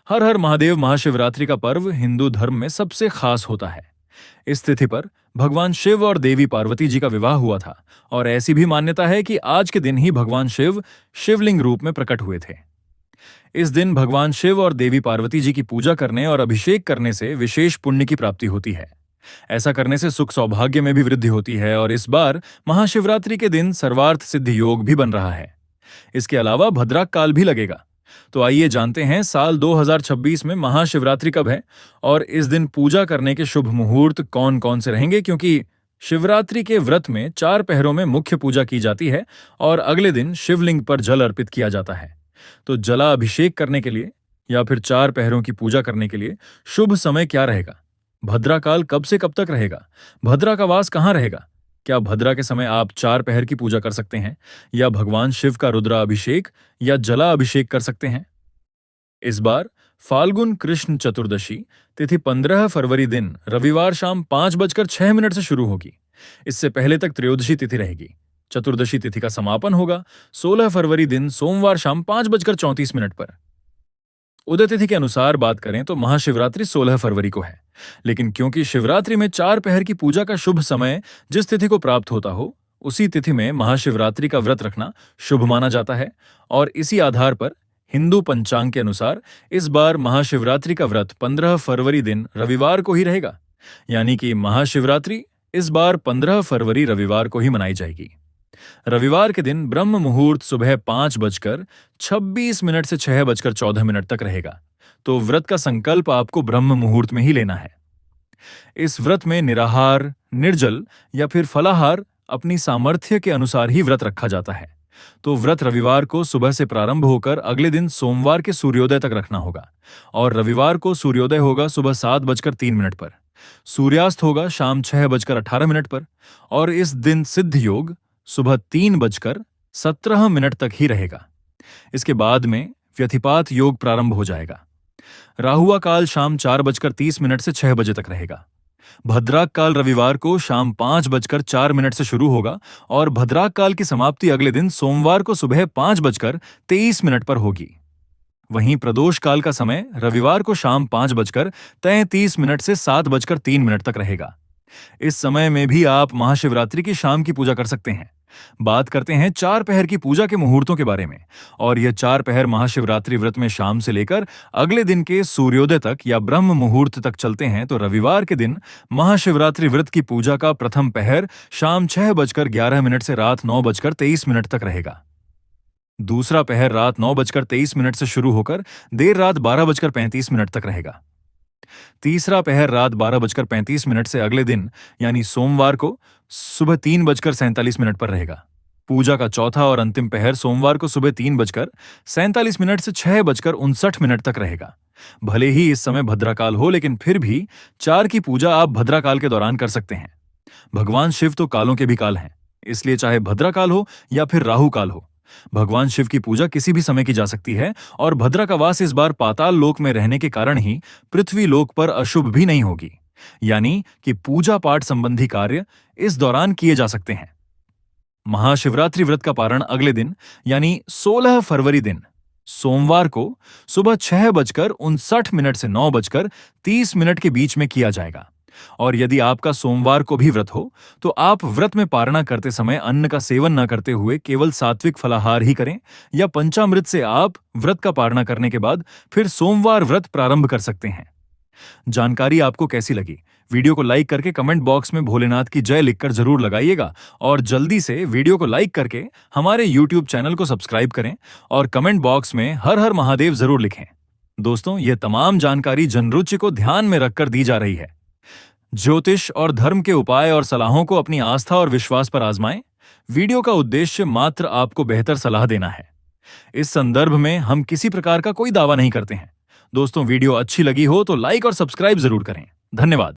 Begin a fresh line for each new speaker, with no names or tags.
हर हर महादेव महाशिवरात्रि का पर्व हिंदू धर्म में सबसे खास होता है। इस तिथि पर भगवान शिव और देवी पार्वती जी का विवाह हुआ था और ऐसी भी मान्यता है कि आज के दिन ही भगवान शिव शिवलिंग रूप में प्रकट हुए थे। इस दिन भगवान शिव और देवी पार्वती जी की पूजा करने और अभिषेक करने से विशेष पुण्य की प्राप्ति होती है। ऐसा करने से सुख सौभाग्य में भी वृद्धि होती है और इस बार महाशिवरात्रि के दिन सर्वार्थ सिद्ध योग भी बन रहा है। इसके अलावा भद्राक काल भी लगेगा। तो आइए जानते हैं साल 2026 में महाशिवरात्रि कब है और इस दिन पूजा करने के शुभ मुहूर्त कौन कौन से रहेंगे, क्योंकि शिवरात्रि के व्रत में 4 पहरों में मुख्य पूजा की जाती है और अगले दिन शिवलिंग पर जल अर्पित किया जाता है। तो जला अभिषेक करने के लिए या फिर 4 पहरों की पूजा करने के लिए शुभ समय क्या रहेगा? भद्रा काल कब से कब तक रहेगा? भद्रा का वास कहाँ रहेगा? क्या भद्रा के समय आप 4 पहर की पूजा कर सकते हैं या भगवान शिव का रुद्राभिषेक या जला अभिषेक कर सकते हैं? इस बार फाल्गुन कृष्ण चतुर्दशी तिथि 15 फरवरी दिन रविवार शाम 5:06 से शुरू होगी। इससे पहले तक त्रयोदशी तिथि रहेगी। चतुर्दशी तिथि का समापन होगा 16 फरवरी दिन सोमवार शाम 5:34 पर। उदय तिथि के अनुसार बात करें तो महाशिवरात्रि 16 फरवरी को है, लेकिन क्योंकि शिवरात्रि में 4 पहर की पूजा का शुभ समय जिस तिथि को प्राप्त होता हो, उसी तिथि में महाशिवरात्रि का व्रत रखना शुभ माना जाता है और इसी आधार पर हिंदू पंचांग के अनुसार इस बार महाशिवरात्रि का व्रत 15 फरवरी दिन रविवार को ही रहेगा। यानी कि महाशिवरात्रि इस बार 15 फरवरी रविवार को ही मनाई जाएगी। रविवार के दिन ब्रह्म मुहूर्त सुबह 5:26 से 6:14 तक रहेगा। तो व्रत का संकल्प आपको ब्रह्म मुहूर्त में ही लेना है। इस व्रत में निराहार, निर्जल या फिर फलाहार अपनी सामर्थ्य के अनुसार ही व्रत रखा जाता है। तो व्रत रविवार को सुबह से प्रारंभ होकर अगले दिन सोमवार के सूर्योदय तक रखना होगा और रविवार को सूर्योदय होगा सुबह 7:03 पर, सूर्यास्त होगा शाम 6:18 पर और इस दिन सिद्ध योग सुबह 3:17 तक ही रहेगा। इसके बाद में व्यतिपात योग प्रारंभ हो जाएगा। राहुआ काल शाम 4:30 से 6 बजे तक रहेगा। भद्राक काल रविवार को शाम 5:04 से शुरू होगा और भद्राक काल की समाप्ति अगले दिन सोमवार को सुबह 5:23 पर होगी। वहीं प्रदोष काल का समय रविवार को शाम 5:33 से 7:03 तक रहेगा। इस समय में भी आप महाशिवरात्रि की शाम की पूजा कर सकते हैं। बात करते हैं 4 पहर की पूजा के मुहूर्तों के बारे में और यह 4 पहर महाशिवरात्रि व्रत में शाम से लेकर अगले दिन के सूर्योदय तक या ब्रह्म मुहूर्त तक चलते हैं। तो रविवार के दिन महाशिवरात्रि व्रत की पूजा का प्रथम पहर शाम 6:11 से रात 9:23 तक रहेगा। दूसरा पहर रात 9:23 से शुरू होकर देर रात 12:35 तक रहेगा। तीसरा पहर रात 12:35 से अगले दिन यानी सोमवार को सुबह 3:47 पर रहेगा। पूजा का चौथा और अंतिम पहर सोमवार को सुबह 3:47 से 6:59 तक रहेगा। भले ही इस समय भद्राकाल हो, लेकिन फिर भी 4 की पूजा आप भद्राकाल के दौरान कर सकते हैं। भगवान शिव तो कालों के भी काल हैं, इसलिए चाहे भद्राकाल हो या फिर राहु काल हो, भगवान शिव की पूजा किसी भी समय की जा सकती है और भद्रा का वास इस बार पाताल लोक में रहने के कारण ही पृथ्वी लोक पर अशुभ भी नहीं होगी। यानी कि पूजा पाठ संबंधी कार्य इस दौरान किए जा सकते हैं। महाशिवरात्रि व्रत का पारण अगले दिन यानी 16 फरवरी दिन सोमवार को सुबह 6:59 से 9:30 के बीच में किया जाएगा। और यदि आपका सोमवार को भी व्रत हो तो आप व्रत में पारणा करते समय अन्न का सेवन न करते हुए केवल सात्विक फलाहार ही करें या पंचामृत से आप व्रत का पारणा करने के बाद फिर सोमवार व्रत प्रारंभ कर सकते हैं। जानकारी आपको कैसी लगी? वीडियो को लाइक करके कमेंट बॉक्स में भोलेनाथ की जय लिखकर जरूर लगाइएगा और जल्दी से वीडियो को लाइक करके हमारे YouTube चैनल को सब्सक्राइब करें और कमेंट बॉक्स में हर हर महादेव जरूर लिखें। दोस्तों, यह तमाम जानकारी जनरुचि को ध्यान में रखकर दी जा रही है। ज्योतिष और धर्म के उपाय और सलाहों को अपनी आस्था और विश्वास पर आजमाएं। वीडियो का उद्देश्य मात्र आपको बेहतर सलाह देना है। इस संदर्भ में हम किसी प्रकार का कोई दावा नहीं करते हैं। दोस्तों, वीडियो अच्छी लगी हो तो लाइक और सब्सक्राइब जरूर करें। धन्यवाद।